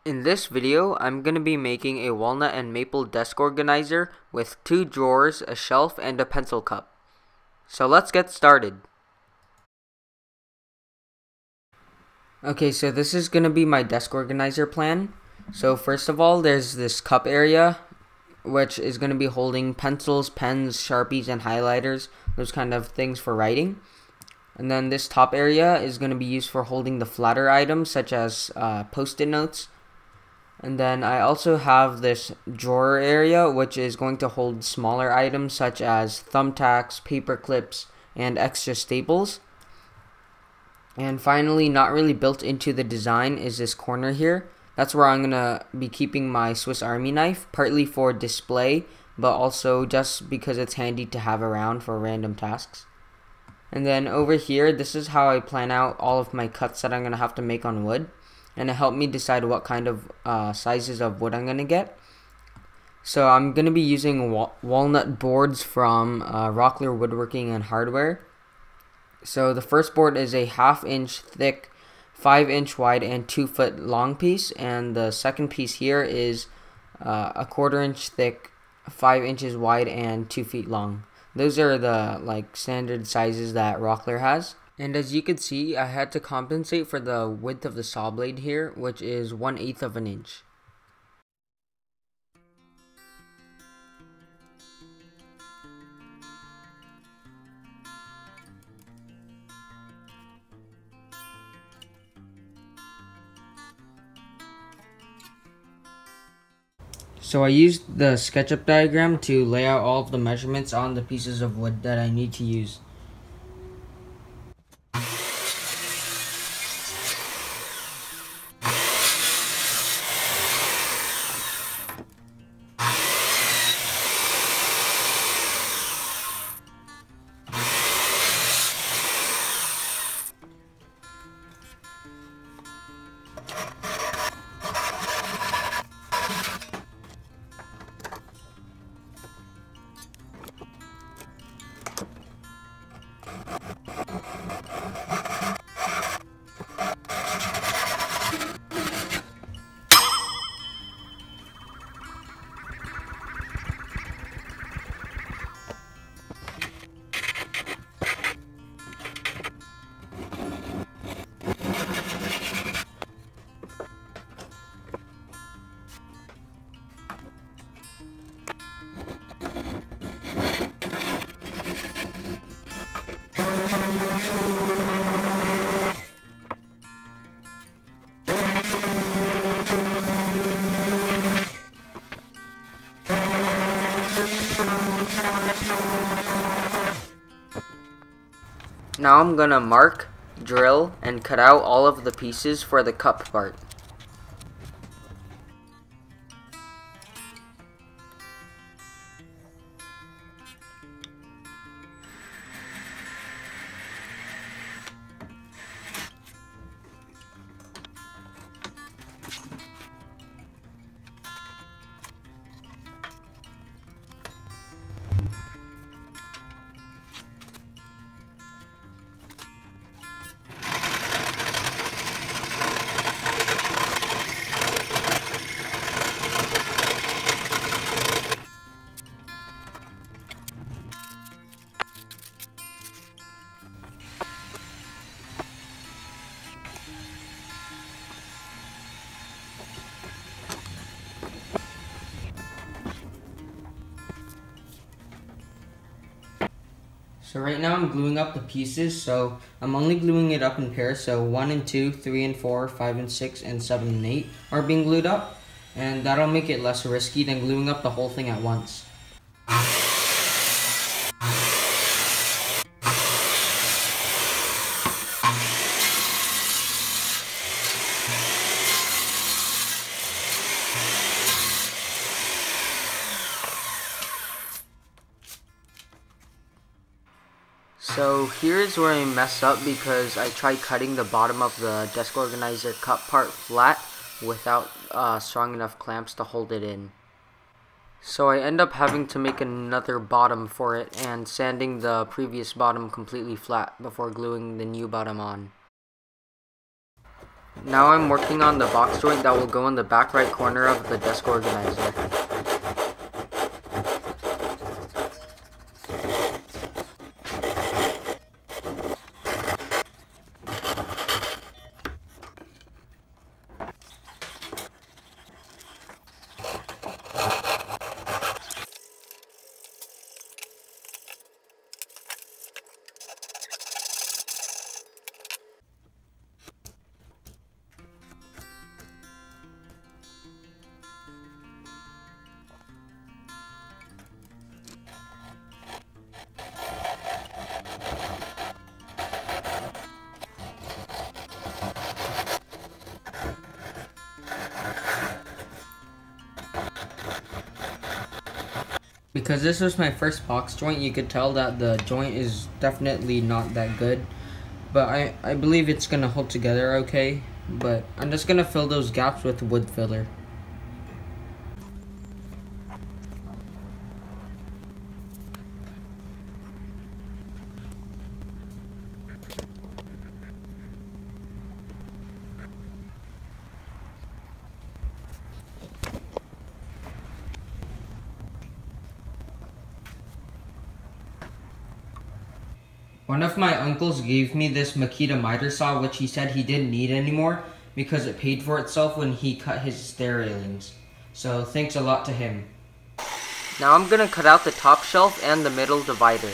In this video, I'm going to be making a walnut and maple desk organizer with 2 drawers, a shelf, and a pencil cup. So let's get started. Okay, so this is going to be my desk organizer plan. So first of all, there's this cup area, which is going to be holding pencils, pens, Sharpies, and highlighters, those kind of things for writing. And then this top area is going to be used for holding the flatter items such as post-it notes. And then I also have this drawer area, which is going to hold smaller items such as thumbtacks, paper clips, and extra staples. And finally, not really built into the design is this corner here. That's where I'm going to be keeping my Swiss Army knife, partly for display, but also just because it's handy to have around for random tasks. And then over here, this is how I plan out all of my cuts that I'm going to have to make on wood. And it helped me decide what kind of sizes of wood I'm going to get. So I'm going to be using walnut boards from Rockler Woodworking and Hardware. So the first board is a 1/2 inch thick, 5 inch wide, and 2 foot long piece. And the second piece here is a 1/4 inch thick, 5 inches wide, and 2 feet long. Those are the standard sizes that Rockler has. And as you can see, I had to compensate for the width of the saw blade here, which is 1/8 of an inch. So I used the Sketchup diagram to lay out all of the measurements on the pieces of wood that I need to use. Now I'm gonna mark, drill, and cut out all of the pieces for the cup part. So right now I'm gluing up the pieces, so I'm only gluing it up in pairs, so 1 and 2, 3 and 4, 5 and 6, and 7 and 8 are being glued up, and that'll make it less risky than gluing up the whole thing at once. So here's where I mess up because I tried cutting the bottom of the desk organizer cup part flat without strong enough clamps to hold it in. So I end up having to make another bottom for it and sanding the previous bottom completely flat before gluing the new bottom on. Now I'm working on the box joint that will go in the back right corner of the desk organizer. Because this was my first box joint, you could tell that the joint is definitely not that good. But I believe it's going to hold together okay. But I'm just going to fill those gaps with wood filler. One of my uncles gave me this Makita miter saw, which he said he didn't need anymore because it paid for itself when he cut his stair railings. So thanks a lot to him. Now I'm gonna cut out the top shelf and the middle divider.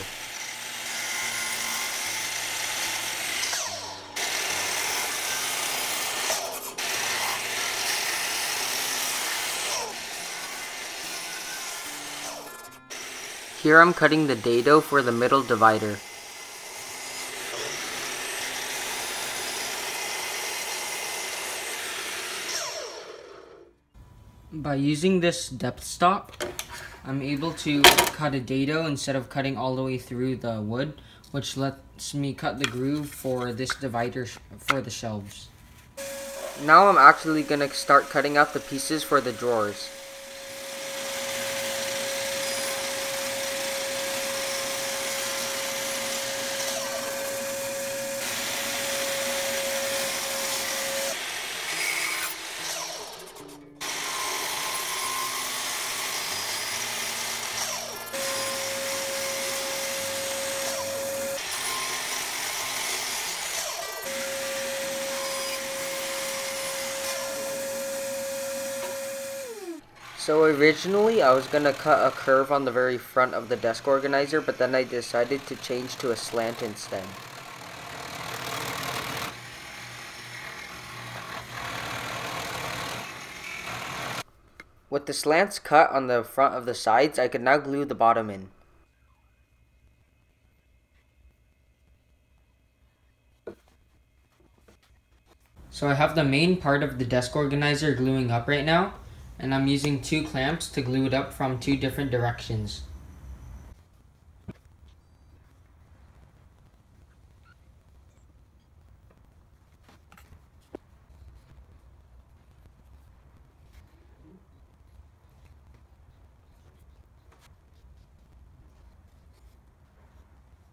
Here I'm cutting the dado for the middle divider. By using this depth stop, I'm able to cut a dado instead of cutting all the way through the wood, which lets me cut the groove for this divider for the shelves. Now I'm actually going to start cutting out the pieces for the drawers. So originally I was going to cut a curve on the very front of the desk organizer, but then I decided to change to a slant instead. With the slants cut on the front of the sides, I can now glue the bottom in. So I have the main part of the desk organizer gluing up right now, and I'm using 2 clamps to glue it up from 2 different directions.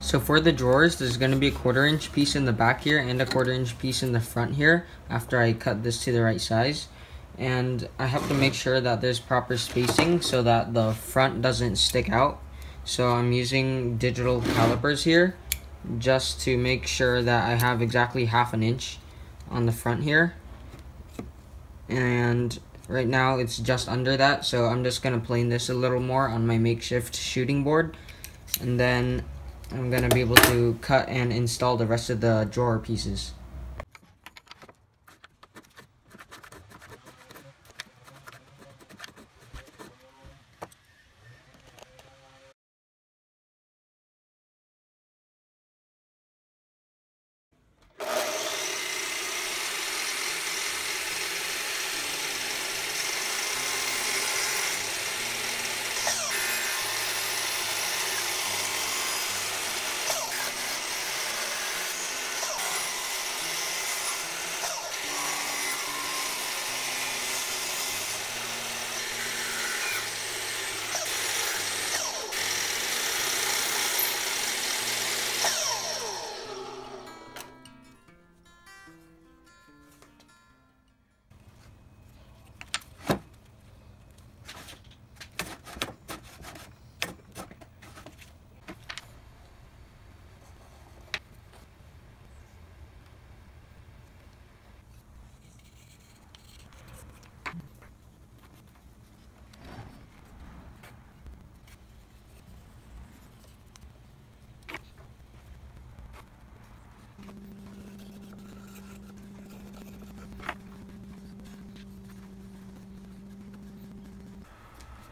So for the drawers, there's going to be a 1/4 inch piece in the back here and a 1/4 inch piece in the front here after I cut this to the right size. And I have to make sure that there's proper spacing so that the front doesn't stick out. So I'm using digital calipers here just to make sure that I have exactly 1/2 inch on the front here. And right now it's just under that, so I'm just going to plane this a little more on my makeshift shooting board. And then I'm going to be able to cut and install the rest of the drawer pieces.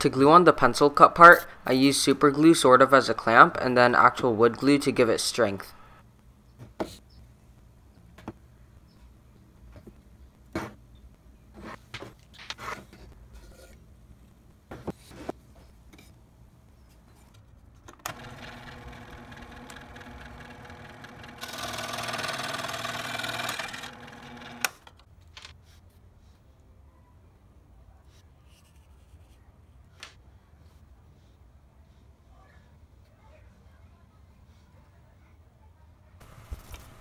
To glue on the pencil cut part, I use super glue sort of as a clamp and then actual wood glue to give it strength.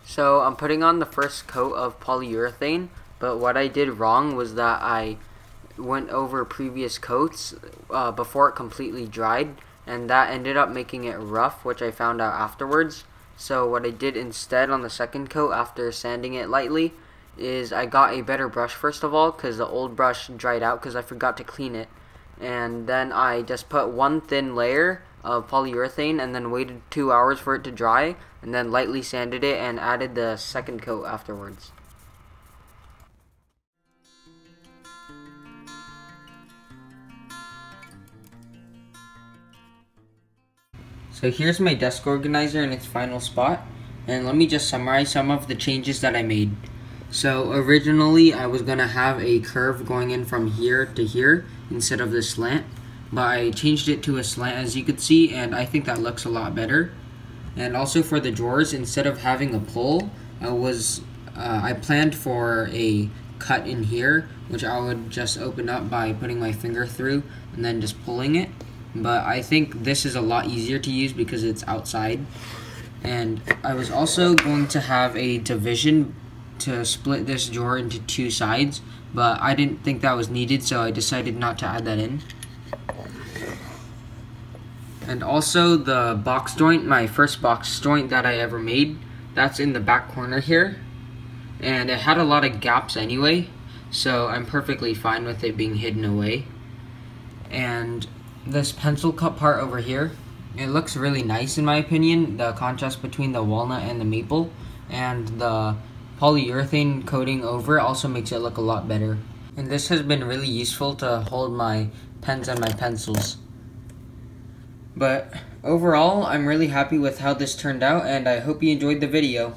So I'm putting on the first coat of polyurethane, but what I did wrong was that I went over previous coats before it completely dried, and that ended up making it rough, which I found out afterwards. So what I did instead on the second coat after sanding it lightly is I got a better brush first of all, because the old brush dried out because I forgot to clean it, and then I just put one thin layer of polyurethane and then waited 2 hours for it to dry, and then lightly sanded it and added the second coat afterwards. So here's my desk organizer in its final spot, and let me just summarize some of the changes that I made. So originally I was going to have a curve going in from here to here instead of this slant, but I changed it to a slant as you could see, and I think that looks a lot better. And also for the drawers, instead of having a pull, I planned for a cut in here, which I would just open up by putting my finger through and then just pulling it. But I think this is a lot easier to use because it's outside. And I was also going to have a division to split this drawer into two sides, but I didn't think that was needed, so I decided not to add that in. And also the box joint, my first box joint that I ever made, that's in the back corner here. And it had a lot of gaps anyway, so I'm perfectly fine with it being hidden away. And this pencil cut part over here, it looks really nice in my opinion, the contrast between the walnut and the maple, and the polyurethane coating over also makes it look a lot better. And this has been really useful to hold my pens and my pencils. But overall, I'm really happy with how this turned out, and I hope you enjoyed the video.